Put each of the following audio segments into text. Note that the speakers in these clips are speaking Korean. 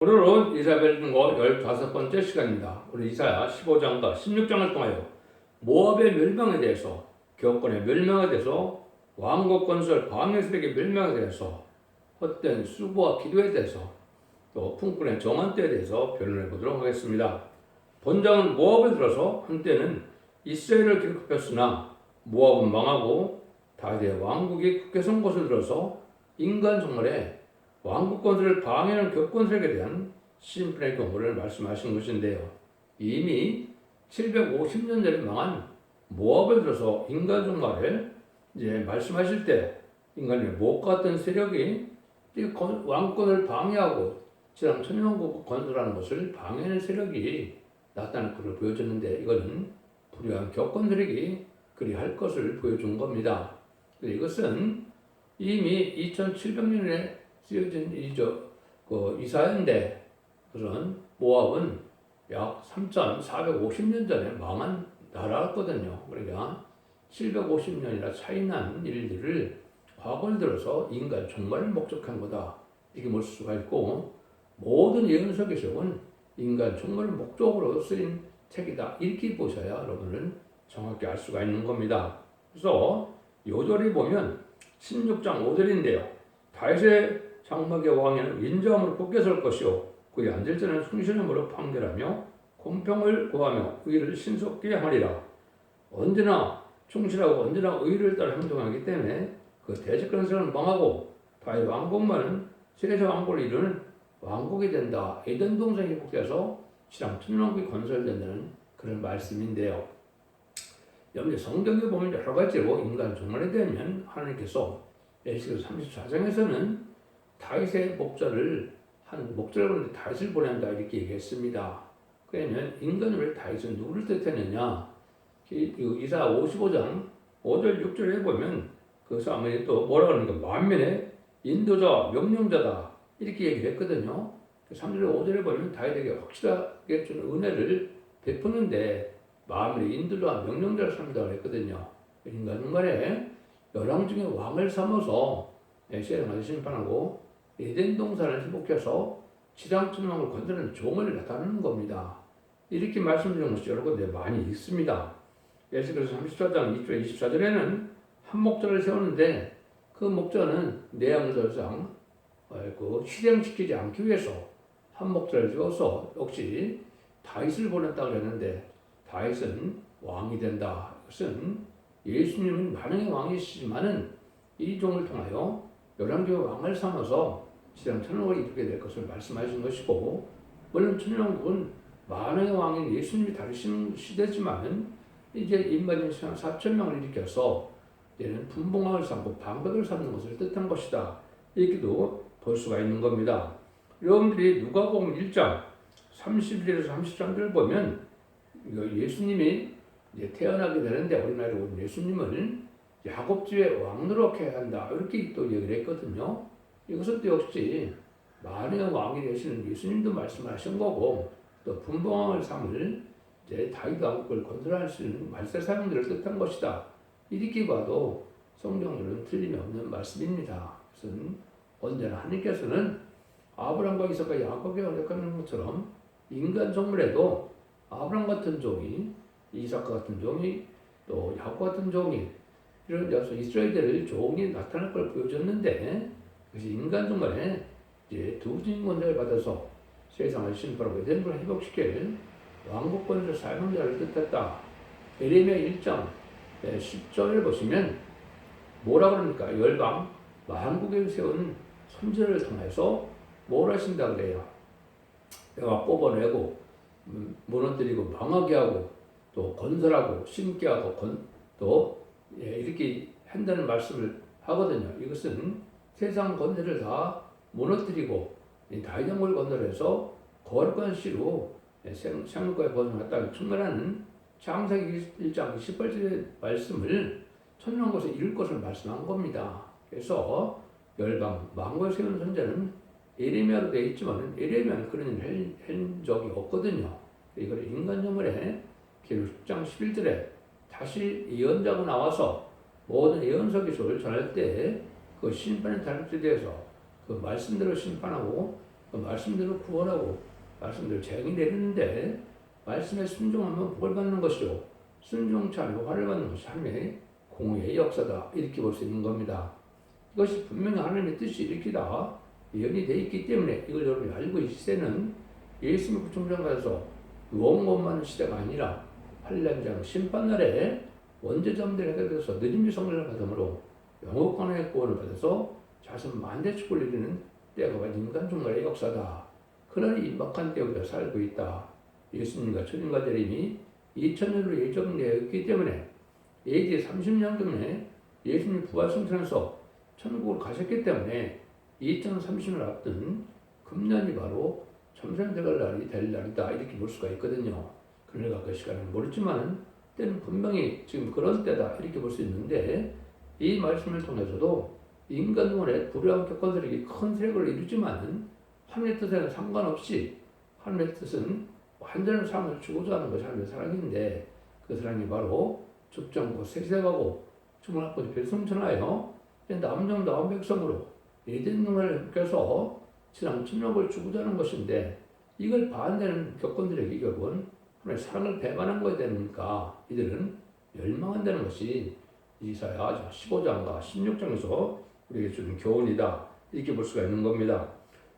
오늘은 이사야서 15번째 시간입니다. 우리 이사야 15장과 16장을 통하여 모압의 멸망에 대해서, 교권의 멸망에 대해서, 왕국 건설 방해 세력의 멸망에 대해서, 헛된 수고와 기도에 대해서, 또 품꾼의 정한 때에 대해서 변론해 보도록 하겠습니다. 본장은 모압을 들어서 한때는 이스라엘을 기록했으나 모압은 망하고 다윗의 왕국이 굳게 선 것을 들어서 인간 정말에 왕국 건설을 방해하는 교권세력에 대한 심판의 경고를 말씀하신 것인데요. 이미 750년 전에 망한 모압을 들어서 인간 종말을 이제 말씀하실 때 인간의 모압과 같은 세력이 왕권을 방해하고 지상 천년왕국 건설하는 것을 방해하는 세력이 나타날 것을 보여줬는데, 이거는 불의한 교권 세력이 그리할 것을 보여준 겁니다. 이것은 이미 2700년에 쓰여진 이사야인데, 그런 모압은 약 3450년 전에 망한 나라였거든요. 그러니까 750년이나 차이난 일들을 과거를 들어서 인간 종말을 목적한 거다, 이렇게 볼 수가 있고, 모든 예언서 기록은 인간 종말을 목적으로 쓰인 책이다, 이렇게 보셔야 여러분은 정확히 알 수가 있는 겁니다. 그래서 요절이 보면 16장 5절인데요. 다윗의 장막의 왕에는 인자함으로 굳게 설 것이요 그의 앉을 때는 충실함으로 판결하며 공평을 구하며 의를 신속히 하리라. 언제나 충실하고 언제나 의를 따라 행동하기 때문에 그 대적하는 사람은 망하고 다윗 왕국만은 세계 왕국을 이루는 왕국이 된다. 에덴 동산이 회복돼서 지상 천년왕국이 건설된다는 그런 말씀인데요. 여러분, 성경에 보면 여러 가지로 인간 종말에 대한 하나님께서 에스겔 34장에서는 다윗의 목자를 보는데 다윗을 보낸다, 이렇게 얘기했습니다. 그러면 인간은 왜 다윗은 누구를 뜻했느냐? 이사야 55장 5절 6절에 보면 그 사람이 또 뭐라 그러니까 만민의 인도자 명령자다, 이렇게 얘기를 했거든요. 3절 5절에 보면 다윗에게 확실하게 준 은혜를 베푸는데 만민의 인도자 명령자를 삼다고 했거든요. 인간에 열왕 중에 왕을 삼아서 세상을 심판하고 에덴 동산을 회복해서 지상 천왕을 건드리는 종을 나타내는 겁니다. 이렇게 말씀드리는 것이 여러 군데 많이 있습니다. 에스겔서 34장 2절 24절에는 한 목자를 세우는데 그 목자는 내양절상 실행시키지 않기 위해서 한 목자를 세워서 역시 다윗을 보냈다고 했는데, 다윗은 왕이 된다. 이것은 예수님은 만왕의 왕이시지만은 이 종을 통하여 열왕기의 왕을 삼아서 지상 천년왕국을 이루게 될 것을 말씀하신 것이고, 물론 천년왕국은 만왕의 왕인 예수님이 다루신 시대지만은 이제 인간의 4천명을 일으켜서 이제는 분봉왕을 삼고 방백을 삼는 것을 뜻한 것이다, 이렇게도 볼 수가 있는 겁니다. 여러분들이 누가복음 1장 31절에서 33절을 보면 예수님이 이제 태어나게 되는데, 어린아이로 온 예수님을 야곱 집의 왕으로 해야 한다, 이렇게 또 얘기를 했거든요. 이것은 또 역시 만왕의 왕이 되시는 예수님도 말씀하신 거고, 또 분봉왕을 삼을 이제 다윗 왕국을 건설할 수 있는 말세 사명들을 뜻한 것이다, 이렇게 봐도 성경으로는 틀림이 없는 말씀입니다. 그것은 언제나 하나님께서는 아브라함과 이삭과 야곱에 언약하는 것처럼 인간 종물에도 아브라함 같은 종이, 이삭 같은 종이, 또 야곱 같은 종이, 이런 데서 이스라엘의 종이 나타날 걸 보여줬는데, 그것이 인간 종말에 이제 두 주인공을 받아서 세상을 심판하고 에덴을 회복시킬 왕국 건설 사명자를 뜻했다. 예레미야 1장 10절을 보시면 뭐라 그럽니까? 열방 만국에 세운 선지자를 통해서 뭘 하신다 그래요? 내가 뽑아내고 무너뜨리고 망하게 하고 또 건설하고 심게 하고 또 이렇게 한다는 말씀을 하거든요. 이것은 세상 건설을 다 무너뜨리고 다윗 왕국을 건설해서 거룩한 씨로 생육과의 번성한 땅에 충만하는 창세기 1장 18절의 말씀을 천년왕국에서 이룰 것을 말씀한 겁니다. 그래서 열방 만국을 세우는 선자는 예레미야로 되어 있지만 예레미야는 그런 일을 한 적이 없거든요. 이걸 인간정월에 기록 10장 11절에 다시 예언자가 나와서 모든 예언서 기술을 전할 때 그 심판의 달력에 대해서 그 말씀대로 심판하고 그 말씀대로 구원하고 말씀대로 재앙이 내리는데 말씀에 순종하면 복을 받는 것이요 순종치 않고 화를 받는 것이 하나님의 공의의 역사다 이렇게 볼 수 있는 겁니다. 이것이 분명히 하나님의 뜻이 일으키다 예언이 되어 있기 때문에 이걸 여러분이 알고 이 시대는 예수님의 구중장 가서 유언것만 시대가 아니라 한란장 심판날에 원죄자들에 대해서 늦은비 성례를 받음으로 영업관의 구원을 받아서 자손 만대 축복을 이루는 때가 와 인간 종말의 역사다. 그날이 임박한 때 우리가 살고 있다. 예수님과 주님과 대림이 2000년으로 예정되어 있기 때문에 AD 30년 전에 예수님이 부활승천해서 천국으로 가셨기 때문에 2030년을 앞둔 금년이 바로 점선될 날이 될 날이다 이렇게 볼 수가 있거든요. 그러니까 그 시간은 모르지만 때는 분명히 지금 그런 때다 이렇게 볼 수 있는데 이 말씀을 통해서도 인간원의 불의한 격언들에게 큰 세력을 이루지만 하나님의 뜻에는 상관없이 하나님의 뜻은 완전한 삶을 주고자 하는 것이 하나님의 사랑인데 그 사랑이 바로 죽정고 세세가고 주문학고 별성천하여 남정 나온 백성으로 에덴 동산을 껴서 지상 침략을 주고자 하는 것인데 이걸 반대하는 격언들에게 결국은 하나님의 사랑을 배반한 것이 되니까 이들은 멸망한다는 것이 이사야 15장과 16장에서 우리에게 주는 교훈이다 이렇게 볼 수가 있는 겁니다.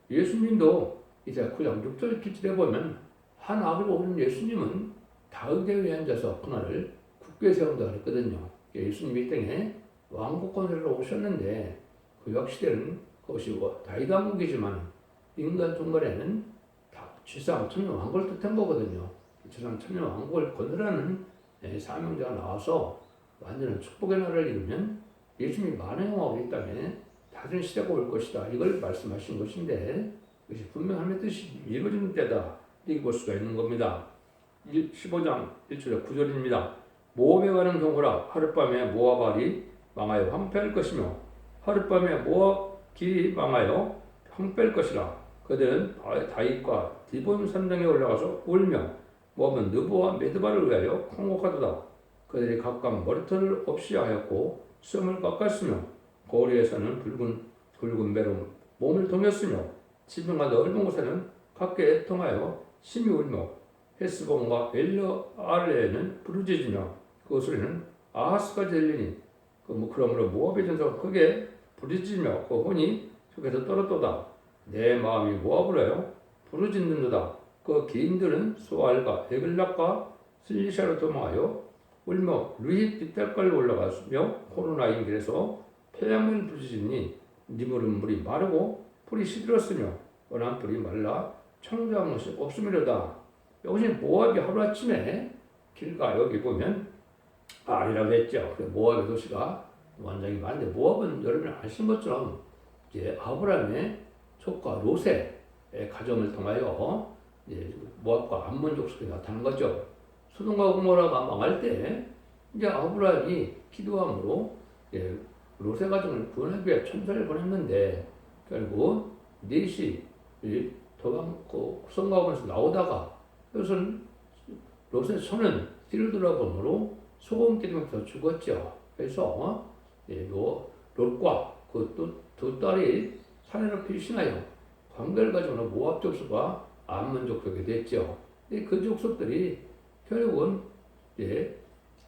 예수님도 이사야 9장 6절 기절에 보면 한 악을 오른 예수님은 다윗에 의한 자서 그날을 굳게 세운다 그랬거든요. 예수님이 이 땅에 왕국권으로 오셨는데 그 역시대는 그것이 다윗 왕국이지만 인간 종말에는 지상 천년 왕국을 뜻한 거거든요. 지상 천년 왕국을 건설하는 사명자가 나와서 완전한 축복의 나라를 이루면 예수님이 만왕의 왕으로 이 땅에 다른 시대가 올 것이다. 이걸 말씀하신 것인데 이것이 분명 하나님의 뜻이 이루어지는 때다. 이렇게 볼 수가 있는 겁니다. 15장 1절에 9절입니다. 모압에 가는 경우라 하룻밤에 모압알이 망하여 황폐할 것이며 하룻밤에 모압길이 망하여 황폐할 것이라. 그들은 다윗과 디본 산당에 올라가서 울며 모압은 느보와 메드바를 위하여 통곡하도다. 그들이 각각 머리털을 없이 하였고 수염을 깎았으며 거리에서는 붉은 배로 몸을 동였으며 지붕과 넓은 곳에는 각게 애통하여 심히 울며 헤스본과 엘르알레에는 부르짖으며 그 소리는 아하스까지 들리니 그러므로 모압의 전사가 크게 부르짖으며 그 혼이 속에서 떨었도다. 내 마음이 모압을 하여 부르짖는도다. 그 기인들은 소알과 에글락과 슬리샤로 도망하여 울며 루히 빗달까지 올라가며 코로나인 길에서 폐양을 부르짖으니 니물은 물이 마르고 풀이 시들었으며 원한 풀이 말라 청정한 것이 없음이로다. 여기서 모압이 하루아침에 길가 여기 보면 아니라고 했죠. 모압의 도시가 완전히 많은데 모압은 여러분이 아시는 것처럼 이제 아브라함의 조카 롯의 가정을 통하여 이제 모압과 암몬 족속이 나타난 거죠. 소돔과 고모라가 망할 때 이제 아브라함이 기도함으로 롯의 가정을 구원하기 위해 천사를 보냈는데 결국 넷이 성곽에서 나오다가 그것은 롯의 손은 뒤를 돌아보므로 소금 기둥에서 죽었죠. 그래서 롯과 그 두 딸이 산에로 피신하여 관계를 가지고 모압 족속과 암몬 족속이 됐죠. 그 족속들이 결국은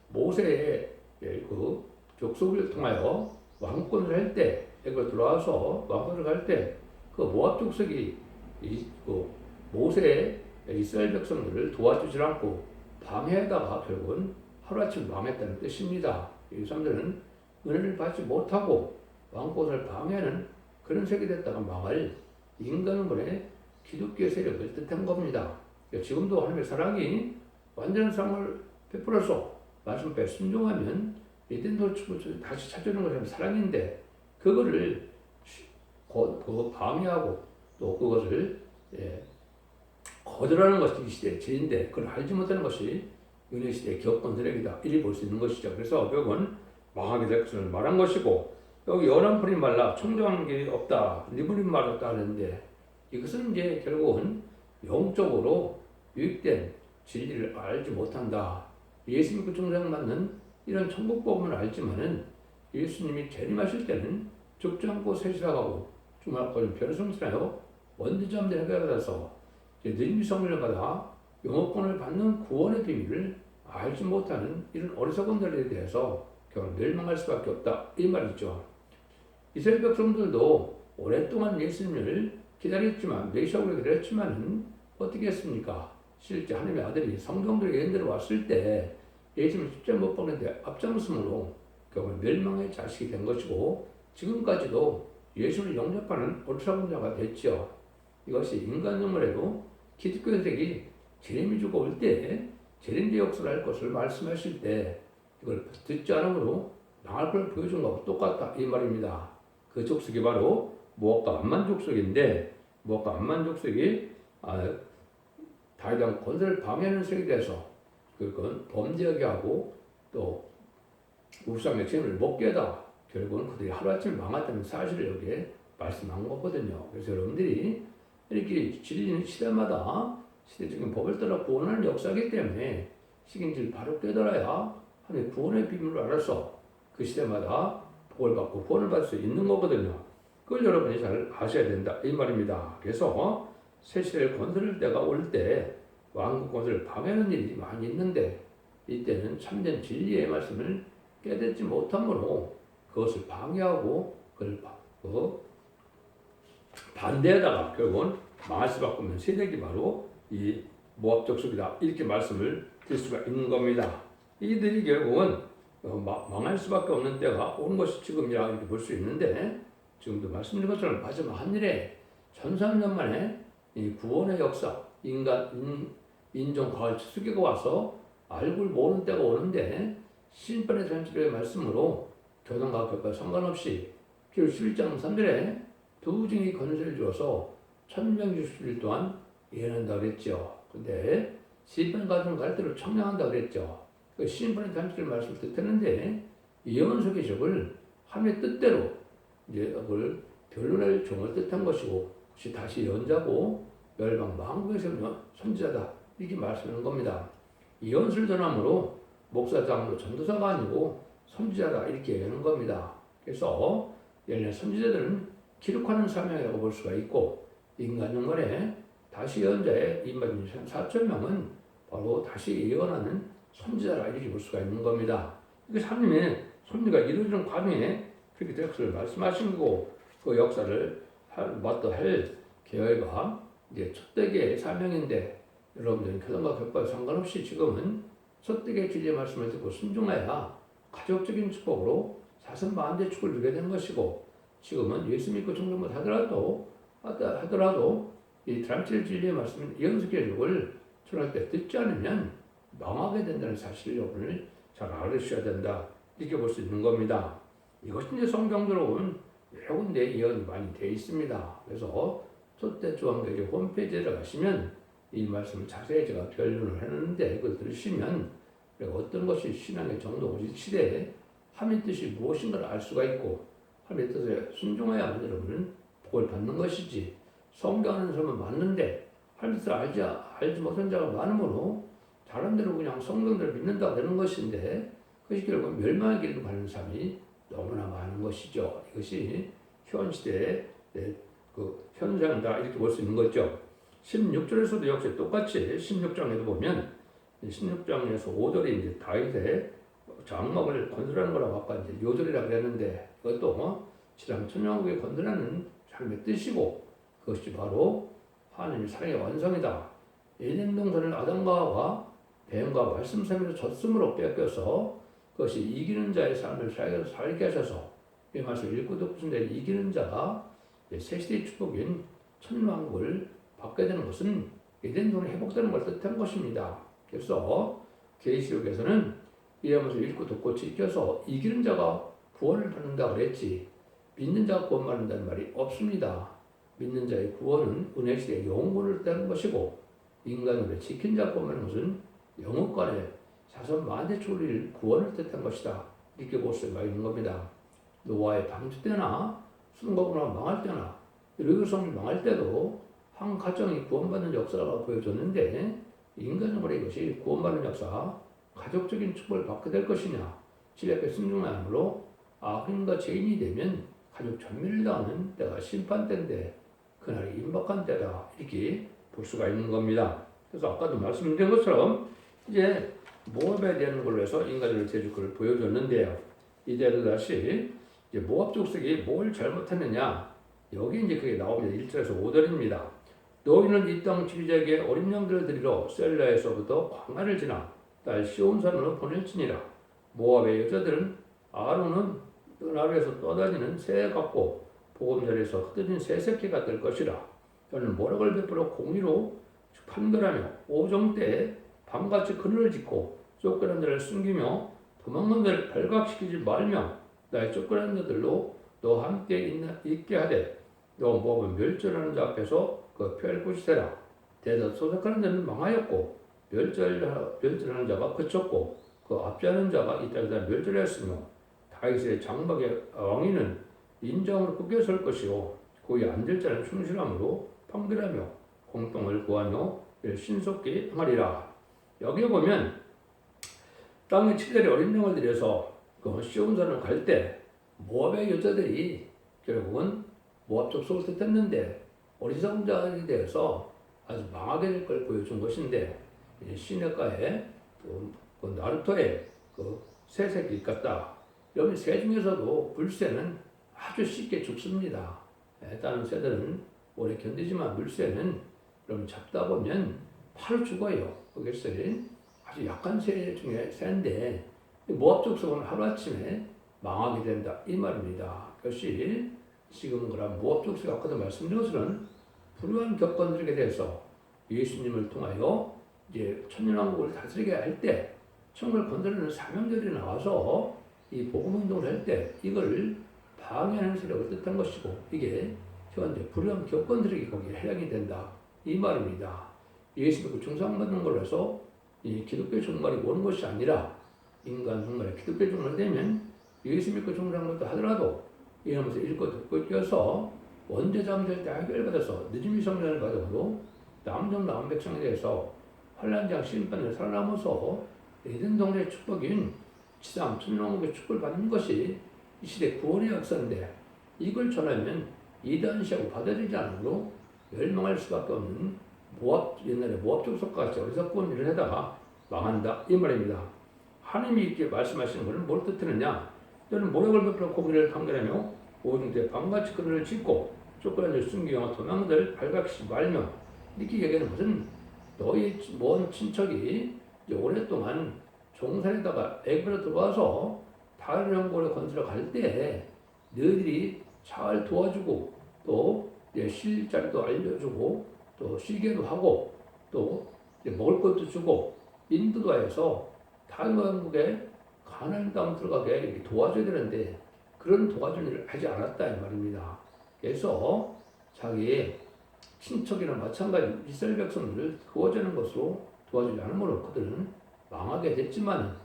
모세의 그 족속을 통하여 왕권을 할 때, 애굽에 들어와서 왕권을 할 때 그 모압 족속이 그 모세의 이스라엘 백성들을 도와주지 않고 방해하다가 결국은 하루아침 망했다는 뜻입니다. 이 사람들은 은혜를 받지 못하고 왕권을 방해하는 그런 세계 됐다가 망할 인간의 기독교의 세력을 뜻한 겁니다. 지금도 하나님의 사랑이 완전한 사랑을 베풀어서 말씀에 순종하면 에덴 도시를 다시 찾아오는 것이 사랑인데 그거를 방해하고 또 그것을 거절하는 것이 이 시대의 죄인데 그걸 알지 못하는 것이 은혜 시대의 기업권 세력이다. 이리 볼 수 있는 것이죠. 그래서 벽은 망하게 될 것을 말한 것이고 여기 연한 풀이 말라 청정한 게 없다. 니불이 말았다 하는데 이것은 이제 결국은 영적으로 유익된 진리를 알지 못한다. 예수님 구중장 맞는 이런 천국 복음을 알지만은 예수님이 재림하실 때는 죽지 않고 세시라가고 주말거리 별을 성신하여 원죄자들이 해결받아서 느림이 성령을 받아 영업권을 받는 구원의 비밀을 알지 못하는 이런 어리석은들에 대해서 결국 멸망할 수밖에 없다 이 말이죠. 이스라엘 백성들도 오랫동안 예수님을 기다렸지만 메시아로 기다렸지만은 어떻게 했습니까? 실제 하나님의 아들이 성경들의 예언대로 왔을 때 예수님을 십자가에 못 박는데 앞장섬으로 결국 멸망의 자식이 된 것이고 지금까지도 예수를 영접하는 어리석은 자가 됐죠. 이것이 인간적으로도 기독교 세력이 제레미주가 올 때 제레미의 역사를 할 것을 말씀하실 때 이걸 듣지 않으므로 망할 걸 보여준 것과 똑같다 이 말입니다. 그 족속이 바로 모압과 암만 족속인데 모압과 암만 족속이 다윗왕 권세를 방해하는 세력에 대해서 그건 범죄하게 하고 또 우상의 죄를 먹게 하다 결국은 그들이 하루아침에 망했다는 사실을 여기에 말씀한 거거든요. 그래서 여러분들이 이렇게 진리는 시대마다 시대적인 법을 따라 구원하는 역사이기 때문에 시긴지를 바로 깨달아야 하나님의 구원의 비밀을 알아서 그 시대마다 복을 받고 구원을 받을 수 있는 거거든요. 그걸 여러분이 잘 아셔야 된다 이 말입니다. 그래서 새 시대의 건설 때가 올 때 왕국 건설을 방해하는 일이 많이 있는데 이때는 참된 진리의 말씀을 깨닫지 못함으로 그것을 방해하고 그걸 반대하다가 결국은 망할 수밖에 없는 세력이 바로 이 모압 족속이다 이렇게 말씀을 드릴 수가 있는 겁니다. 이들이 결국은 망할 수밖에 없는 때가 온 것이 지금이라 이렇게 볼 수 있는데 지금도 말씀드린 것처럼 마지막 한일에 1300년 만에 이 구원의 역사 인종 과을 추수기가 와서 알고 모르는 때가 오는데 심판의 잔치의 말씀으로 교단과 교과 상관없이 기록 11장 3절에 두 증이 건설을 주어서 1060일 동안 예언한다고 그랬죠. 근데 심판 과정 갈 때로 청량한다고 그랬죠. 그 심판의 잔치의 말씀을 뜻했는데 예언서 기적을 하나님의 뜻대로 이제 그걸 변론할 종을 뜻한 것이고 혹시 다시 연자고 멸망 망국에 세우는 선지자다 이렇게 말씀하는 겁니다. 예언서를 전함으로 목사, 장로, 전도사가 아니고 선지자다 이렇게 얘기하는 겁니다. 그래서 예언의 선지자들은 기록하는 사명이라고 볼 수가 있고 인간 영혼에 다시 예언자의 임마진 4,000명은 바로 다시 예언하는 선지자라 이렇게 볼 수가 있는 겁니다. 이게 하나님의 섭리가 이루어지는 과정에 그렇게 될 것을 말씀하신 거고 그 역사를 마땅 할 계획과 이제 첫대기의 사명인데 여러분들은 교단과 격과에 상관없이 지금은 첫대기의 진리의 말씀을 듣고 순종해야 가족적인 축복으로 사선 만대 축을 누게 된 것이고 지금은 예수 믿고 청정못 하더라도 이 드람칠 진리의 말씀은 예언서 계획을 전할 때 듣지 않으면 망하게 된다는 사실을 여러분을 잘 알으셔야 된다 이렇게 볼 수 있는 겁니다. 이것이 이제 성경적으로 여러 군데 예언이 많이 되어 있습니다. 그래서 첫대 조항대교 홈페이지에 들어가시면 이 말씀을 자세히 제가 결론을 해놓는데 그걸 들으시면 어떤 것이 신앙의 정도고 시대에 하나님의 뜻이 무엇인가를 알 수가 있고 하나님의 뜻에 순종해야만 여러분은 복을 받는 것이지 성경하는 사람은 맞는데 하나님의 뜻을 알지 못한 자가 많으므로 다른 대로 그냥 성경대로 믿는다고 되는 것인데 그것이 결국 멸망의 길로 가는 사람이 너무나 많은 것이죠. 이것이 현 시대의 그 현상이다 이렇게 볼 수 있는 거죠. 16절에서도 역시 똑같이 16장에도 보면 16장에서 5절에 이제 다윗의 장막을 건설하는 거라고 아까 이제 요절이라고 그랬는데 그것도 지상 천년국에 건설하는 삶의 뜻이고 그것이 바로 하나님의 사랑의 완성이다. 에덴 동산을 아담과 하와 뱀과 말씀 사이로 졌음으로 뺏겨서 그것이 이기는 자의 삶을 살게 하셔서 이 말씀 읽고 듣고있는데 이기는 자가 새시대의 축복인 천왕국을 받게 되는 것은 에덴 동산이 회복되는 걸 뜻한 것입니다. 그래서 계시록에서는 이러면서 읽고 듣고 지켜서 이기는 자가 구원을 받는다고 그랬지 믿는 자가 구원받는다는 말이 없습니다. 믿는 자의 구원은 은혜 시대의 영혼을 뜻하는 것이고 인간을 지킨 자가 구원하는 것은 영혼간의 자선 만대초리를 구원을 뜻한 것이다. 이렇게 볼 수가 있는 겁니다. 노아의 방주 때나 수동가구나 망할 때나 르그성이 망할 때도 한 가정이 구원받는 역사가 보여줬는데 인간적으로 이것이 구원받는 역사 가족적인 축복을 받게 될 것이냐 진리 앞에 순종함으로 악인과 죄인이 되면 가족 전멸을 당하는 때가 심판 때인데 그날이 임박한 때다 이렇게 볼 수가 있는 겁니다. 그래서 아까도 말씀드린 것처럼 이제 모압에 대한 걸로 해서 인간을 대적을 보여줬는데요. 이제는 다시 이제 모압 족속이 뭘 잘못했느냐 여기 이제 그게 나옵니다. 1절에서 5절입니다. 너희는 이 땅 지리자에게 어린 양들을 드리러 셀라에서부터 광야를 지나 딸 시온산으로 보낼지니라. 모압의 여자들은 아론은 나루에서 떠다니는 새 같고 보금자리에서 흩어진 새 새끼가 될 것이라. 너는 모락을 베풀어 공의로 판결하며 오정 때에 밤같이 그늘을 짓고 쫓겨난 자를 숨기며 도망간 자를 발각시키지 말며 나의 쫓겨난 자들로 너 함께 있게 하되 너 모압은 멸절하는 자 앞에서 그 피할 곳이 되라. 대저 소속하는 자는 망하였고 멸절하는 자가 그쳤고 그 압제하는 자가 이 땅에다 멸절하였으며 다윗의 장막의 왕위는 인정으로 굳게설 것이요 고의 앉을 자는 충실함으로 판결하며 공평을 구하며 신속히 행하리라. 여기 보면 땅의 7대의 어린 양을 들여서 그 시온산을 갈 때 모압의 여자들이 결국은 모압 족속을 뜻했는데 어리석은 자에 대해서 아주 망하게 될 걸 보여준 것인데 시내가에 그 나루토에 그 새 새끼 같다. 여기 새 중에서도 물새는 아주 쉽게 죽습니다. 다른 새들은 오래 견디지만 물새는 여러분 잡다 보면 바로 죽어요. 그래서 아주 약한 새 중에 새인데 모압 족속은 하루아침에 망하게 된다 이 말입니다. 그것이 지금 그런 모압 족속이 아까도 말씀드린 것은 불우한 격건들에게 대해서 예수님을 통하여 이제 천년왕국을 다스리게 할 때 천국을 건드리는 사명자들이 나와서 이 복음 운동을 할 때 이걸 방해하는 세력을 뜻한 것이고 이게 현재 불우한 격건들에게 거기에 해당이 된다 이 말입니다. 예수 믿고 중상받는 걸로 해서 이 기독교 종말이 오는 것이 아니라 인간 종말에 기독교 종말 되면 예수 믿고 중상받다 하더라도 이러면서 읽고 듣고 뛰어서 원죄 잠들 때 해결받아서 늦음이 성전을 받아도 남종 남은 백성에 대해서 환란장 심판을 살아남아서 에덴 동네의 축복인 지상 천년왕국의 축복을 받는 것이 이 시대 구원의 역사인데 이걸 전하면 이단시하고 받아들이지 않으므로 멸망할 수밖에 없는 모압 옛날에 모압 족속과 같이 어리석은 일을 하다가 망한다 이 말입니다. 하나님이 이렇게 말씀하시는 것은 뭘 뜻하느냐? 너는 모략을 베풀어 공의를 판결하며 오중 때 밤같이 그늘을 짓고 쫓겨난 자를 숨기며 도망들 발각시지 말며 이렇게 얘기하는 것은 너희 먼 친척이 이제 오랫동안 종살에다가 애굽으로 들어와서 다른 영국을 건설해 갈 때 너희들이 잘 도와주고 또 쉴 자리도 알려주고 또 쉬게도 하고 또 먹을 것도 주고 인도도 해서 다른 영국에 가나안 땅 들어가게 이렇게 도와줘야 되는데 그런 도와주는 일을 하지 않았다 이 말입니다. 그래서 자기의 친척이나 마찬가지 이스라엘 백성들을 도와주는 것으로 도와주지 않음으로 그들은 망하게 됐지만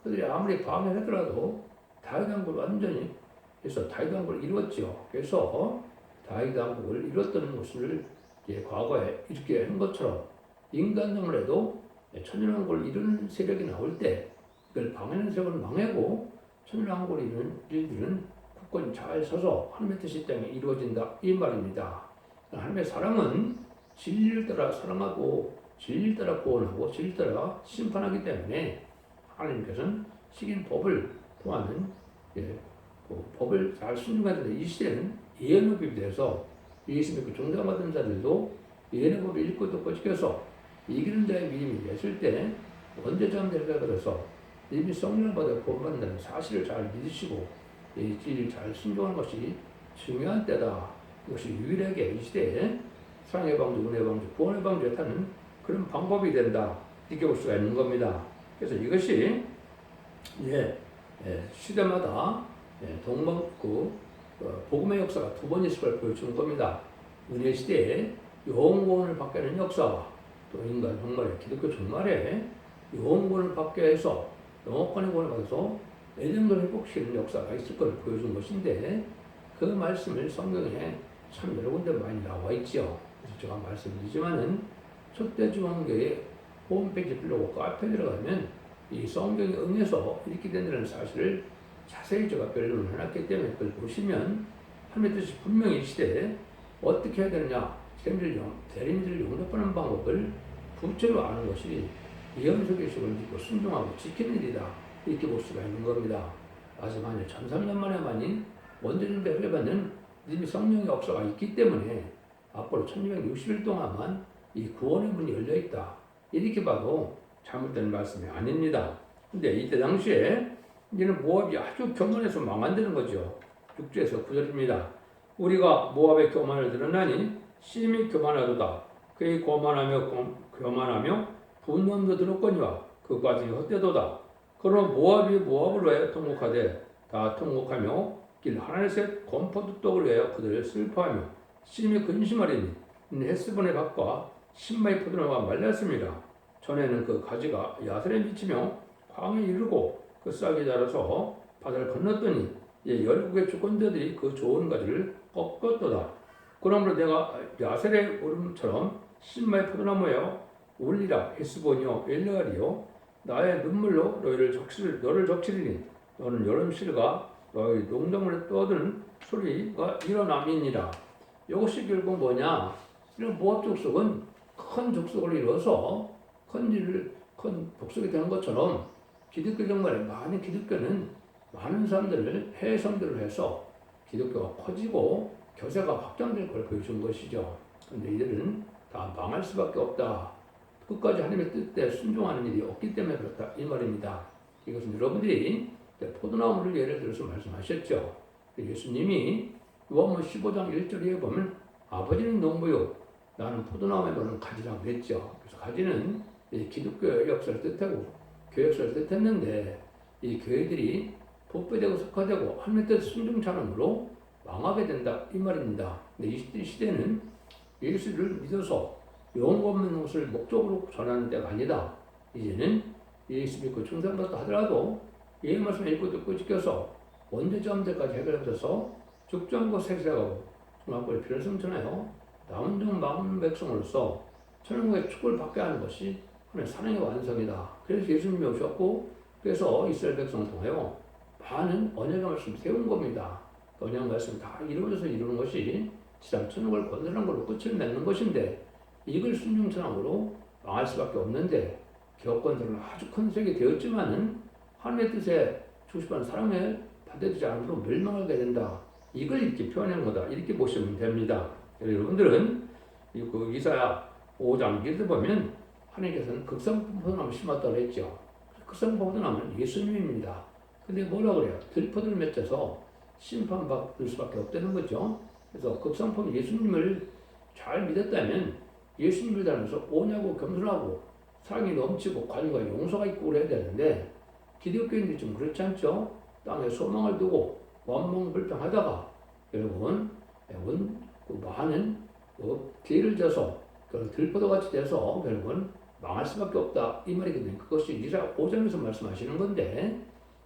그들이 아무리 방해하더라도 다윗 왕국을 완전히 해서 다윗 왕국을 이루었죠. 그래서 다윗 왕국을 이뤘던 것을 과거에 이렇게 한 것처럼 인간정을 해도 천년왕국을 이루는 세력이 나올 때 그걸 방해하는 세력은 망하고 천년왕국을 이루는 일들은 굳건히 잘 서서 하나님의 뜻이 땅에 이루어진다 이 말입니다. 하나님의 사랑은 진리를 따라 사랑하고 진리를 따라 구원하고 진리를 따라 심판하기 때문에 하나님께서는 시긴 법을 통하는 그 법을 잘 순종하는데 이 시대는 예언의 법에 대해서 예수 믿고 종장받은 자들도 예언의 법을 읽고 듣고 지켜서 이기는 자의 믿음이 됐을 때 언제 잠들까 그래서 이미 성령을 받아 구원받는다는 사실을 잘 믿으시고 이 진리를 잘 순종하는 것이 중요한 때다. 이것이 유일하게 이 시대에 사랑의 방주, 은혜의 방주, 구원의 방주에 타는 그런 방법이 된다. 이렇게 볼 수가 있는 겁니다. 그래서 이것이 이제 시대마다 복음의 역사가 두 번 있을 걸 보여주는 겁니다. 은혜 시대에 영원구원을 받게 하는 역사와 또 인간 종말에 기독교 종말에 영원구원을 받게 해서 영원권의 구원을 받아서 예정을 회복시키는 역사가 있을 걸 보여준 것인데 그 말씀을 성경에 참 여러 군데 많이 나와 있죠. 그래서 제가 말씀드리지만은 초대중앙교회 홈페이지 블로그 카페에 들어가면 이 성경에 응해서 이렇게 된다는 사실을 자세히 제가 변론을 해놨기 때문에 그걸 보시면 하나님의 뜻이 분명히 이 시대에 어떻게 해야 되느냐? 대리인들을 용납하는 방법을 구체로 아는 것이 예언서기식을 믿고 순종하고 지키는 일이다. 이렇게 볼 수가 있는 겁니다. 마지막에 1300년 만에 원죄중대 흘려받는 믿음의 성령의 역사가 있기 때문에 앞으로 1260일 동안만 이 구원의 문이 열려있다. 이렇게 봐도 잘못된 말씀이 아닙니다. 근데 이때 당시에 이제는 모압이 아주 교만해서 망한다는 거죠. 6절에서 9절입니다. 우리가 모압의 교만을 드러나니 심히 교만하도다. 그의 교만하며 분노도 들었거니와 그까지 헛되도다. 그러나 모압이 모압을 위하여 통곡하되 다 통곡하며 길 하나셋 건포도떡을 위하여 그들을 슬퍼하며 심히 근심하리니 헬스본의 밭과 신마의 포도나무가 말랐습니다. 전에는 그 가지가 야설에 미치며 광에 이르고 그 싹이 자라서 바다를 건넜더니 열국의 주권자들이 그 좋은 가지를 꺾었도다. 그러므로 내가 야셀의 울음처럼 신마의 포도나무여 울리라. 헬스본이여 엘레알이여 나의 눈물로 너를 적시리니 너는 여름실과 너희 농작물에 떠드는 소리가 일어남이니라. 이것이 결국 뭐냐? 이런 모압 족속은 큰 족속을 이루어서 큰 족속이 되는 것처럼 기독교 정말에 많은 기독교는 많은 사람들을 해외 선교를 해서 기독교가 커지고 교세가 확장될 걸 보여준 것이죠. 그런데 이들은 다 망할 수밖에 없다. 끝까지 하나님의 뜻에 순종하는 일이 없기 때문에 그렇다. 이 말입니다. 이것은 여러분들이 포도나무를 예를 들어서 말씀하셨죠. 예수님이 요한복음 15장 1절에 보면 아버지는 농부요 나는 포도나무에 너는 가지라고 그랬죠. 그래서 가지는 기독교의 역사를 뜻하고 교회 역사를 뜻했는데 이 교회들이 복배되고 속화되고 하나님의 뜻 순종찬음으로 망하게 된다. 이 말입니다. 근데 이 시대는 예수를 믿어서 영혼 없는 것을 목적으로 전하는 때가 아니다. 이제는 예수 믿고 충성받다 하더라도 예 말씀 읽고 듣고 지켜서 원죄자문제까지 해결하셔서 죽정고 세세하고 중학교를 필요를 성천하여 남은 종 막은 백성으로서 천국의 축복을 받게 하는 것이 하나님의 사랑의 완성이다. 그래서 예수님이 오셨고 그래서 이스라엘 백성을 통하여 많은 언약의 말씀을 세운 겁니다. 언약 말씀 다 이루어져서 이루는 것이 지상 천국을 건설한 걸로 끝을 맺는 것인데 이걸 순종천왕으로 망할 수밖에 없는데 기업건설은 아주 큰 세계 되었지만은 하나님의 뜻에 주시받는 사랑에 반대되지 않으므로 멸망하게 된다. 이걸 이렇게 표현한 거다. 이렇게 보시면 됩니다. 여러분들은 그 이사야 5장 기를 보면 하나님께서는 극성포도나무 심었다고 했죠. 극성포도나무는 예수님입니다. 근데 뭐라 그래요? 들포도를 맺혀서 심판받을 수밖에 없다는 거죠. 그래서 극성포도 예수님을 잘 믿었다면 예수님을 닮아서 온유하고 겸손하고 사랑이 넘치고 관용과 용서가 있고 그래야 되는데 기독교인들이 좀 그렇지 않죠? 땅에 소망을 두고 원망불평하다가 여러분 많은 뒤를 져서 들포도같이 돼서 결국은 망할 수밖에 없다 이 말이거든요. 그것이 이사야 5장에서 말씀하시는 건데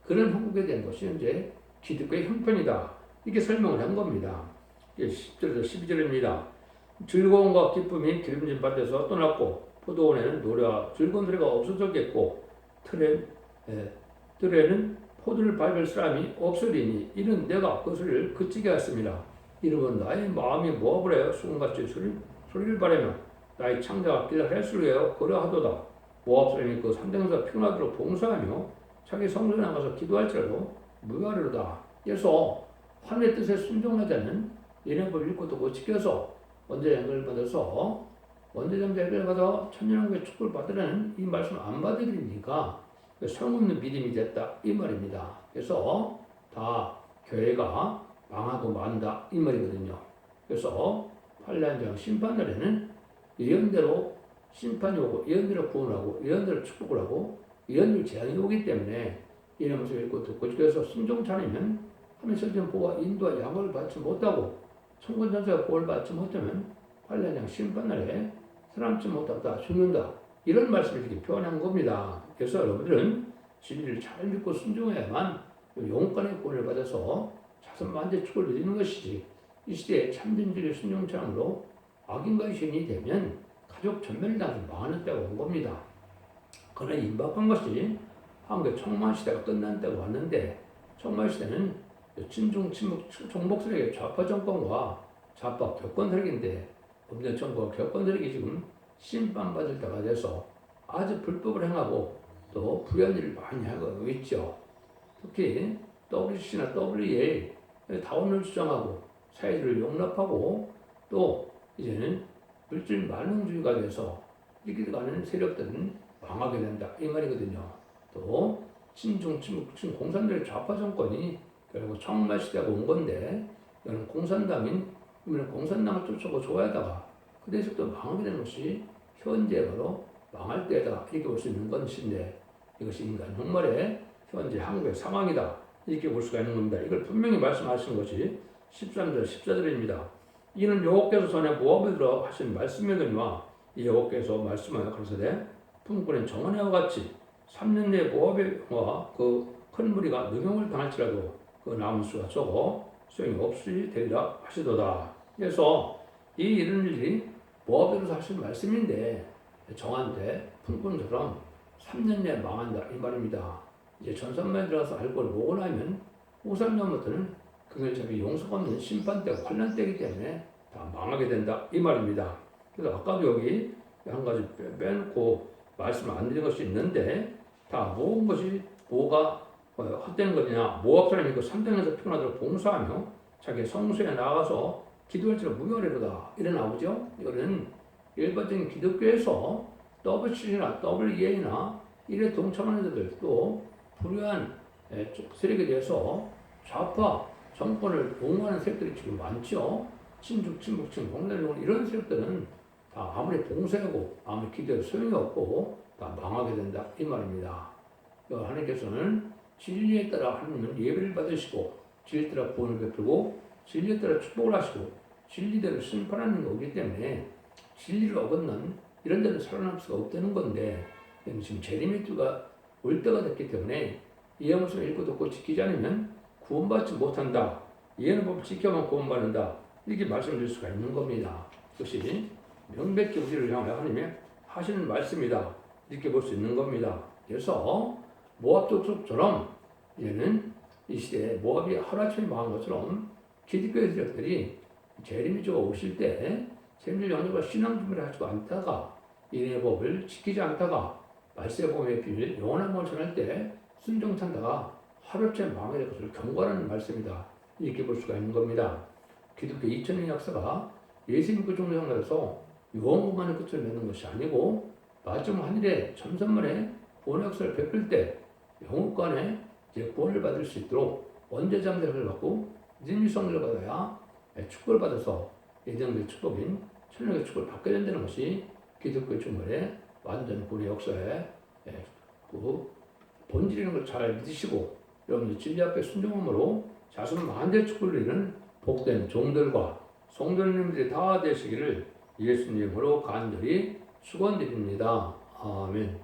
그런 한국에 대한 것이 이제 기독교의 형편이다 이렇게 설명을 한 겁니다. 10절에서 12절입니다. 즐거움과 기쁨이 기름진 밭에서 떠났고 포도원에는 노래와 즐거운 노래가 없어졌겠고 들에는 포도를 밟을 사람이 없으리니 이는 내가 그것을 그치게 하였습니다. 이러면 나의 마음이 모압을 하여 수금같이 소리를 바라며 나의 창자가 길을 헬스를 하여 그러하도다. 모압 사람이 그 산등에서 피곤하도록 봉사하며 자기 성소에 나가서 기도할지라도 무효하리로다. 그래서 하늘의 뜻에 순종하자는 예언법을 읽고 또 못 지켜서 원죄 연결을 받아서 원죄정자 해결을 받아 천년왕국의 축복을 받으라는 이 말씀을 안 받으리니까 소용없는 믿음이 됐다 이 말입니다. 그래서 다 교회가 망하고 만다 이 말이거든요. 그래서 환란장 심판날에는 예언대로 심판이 오고 예언대로 구원하고 예언대로 축복을 하고 예언대로 재앙이 오기 때문에 이런 것을 읽고 듣고 지켜서 순종치 않으면 하나님의 설정 보호와 인도와 양을 받지 못하고 천군전사가 보호를 받지 못하면 환란장 심판날에 살아남지 못하다 죽는다 이런 말씀을 이렇게 표현한 겁니다. 그래서 여러분들은 진리를 잘 믿고 순종해야만 영권의 구원을 받아서 자선만대 축을 누리는 것이지 이 시대에 참된 진리의 순종처럼으로 악인과의 시인이 되면 가족 전멸을 당해서 망하는 때가 온 겁니다. 그러나 임박한 것이 한국의 청만시대가 끝난 때가 왔는데 청만시대는 친중, 친북, 종북세력의 좌파 정권과 좌파 교권 세력인데 법정 정부가 교권 세력이 지금 심판받을 때가 돼서 아주 불법을 행하고 또 불의한 일을 많이 하고 있죠. 특히 WC나 WEA 다원을 주장하고 사회주의를 용납하고 또 이제는 물질 만능주의가 돼서 이렇게 가는 세력들은 망하게 된다 이 말이거든요. 또 친중, 친북, 공산주의 좌파 정권이 결국 청말 시대가 온 건데 이거는 공산당인 공산당을 쫓아고 좋아하다가 그 대해서도 망하게 되는 것이 현재 바로 망할 때다 이렇게 볼 수 있는 것인데 이것이 인간 흉말의 현재 한국의 상황이다 이렇게 볼 수가 있는 겁니다. 이걸 분명히 말씀하시는 것이 13절, 14절입니다. 이는 여호와께서 전에 모압에 들어 하신 말씀이거니와 이 여호와께서 말씀하여 가로사대 품꾼의 정언과 같이 3년 내에 모압의 영화 그 큰 무리가 능용을 당할지라도 그 남은 수가 적어 소용이 없이 되리라 하시도다. 그래서 이 이런 일이 모압에서 하신 말씀인데 정한데 품꾼처럼 3년 내에 망한다 이 말입니다. 이제 전선만에 들어가서 알고를 보고 나면 53년부터는 그들잡이 용서가 없는 심판 때가 환란 때이기 때문에 다 망하게 된다 이 말입니다. 그래서 아까도 여기 한 가지 빼놓고 말씀을 안 드린 것이 있는데 다 모은 것이 뭐가 헛된 것이냐. 모압 사람이 그 산당에서 피곤하도록 봉사하며 자기 성소에 나가서 기도할지라 무효하리로다 이래 나오죠. 이거는 일반적인 기독교에서 WC나 WEA나 이래 동참하는 자들 또 불의한 세력에 대해서 좌파 정권을 옹호하는 세력들이 지금 많죠. 친중, 친북, 공산주의 이런 세력들은 다 아무리 봉사하고 아무리 기도해도 소용이 없고 다 망하게 된다 이 말입니다. 하나님께서는 진리에 따라 하나님은 예배를 받으시고 진리에 따라 구원을 베풀고 진리에 따라 축복을 하시고 진리대로 심판하는 거기 때문에 진리를 어긋난 이런 데는 살아남을 수가 없다는 건데 지금 제리미투가 올 때가 됐기 때문에 예언서를 읽고 듣고 지키지 않으면 구원받지 못한다. 예언의 법을 지켜만 구원받는다. 이렇게 말씀드릴 수가 있는 겁니다. 그것이 명백히 우리를 향하여 하나님이 하시는 말씀이다. 이렇게 볼 수 있는 겁니다. 그래서 모압 족속처럼 이제는 이 시대에 모압이 하루아침에 망한 것처럼 기독교의 세력들이 제리미주가 오실 때 제리미주 영역과 신앙 준비를 하지 않다가 인의 법을 지키지 않다가 말세의 복음의 비밀 영원한 법을 전할 때 순종찬다가 하루아침에 망하게 될 것을 경고하는 말씀이다. 이렇게 볼 수가 있는 겁니다. 기독교 2000년 역사가 예수님 그 정도 상가에서 유언만의 끝을 맺는 것이 아니고 마지막 하늘에 천선만의 구원의 역사를 베풀 때 영국간에 이제 구원을 받을 수 있도록 원죄 잠대를 받고 진리성을 받아야 축복을 받아서 예정된 축복인 천국의 축복을 받게 된다는 것이 기독교 중간의 완전 구원의 역사의 그 본질이라는 걸 잘 믿으시고 여러분들 진리 앞에 순종함으로 자손 만대 축복을 이루는 복된 종들과 성도님들이 다 되시기를 예수님으로 간절히 축원드립니다. 아멘.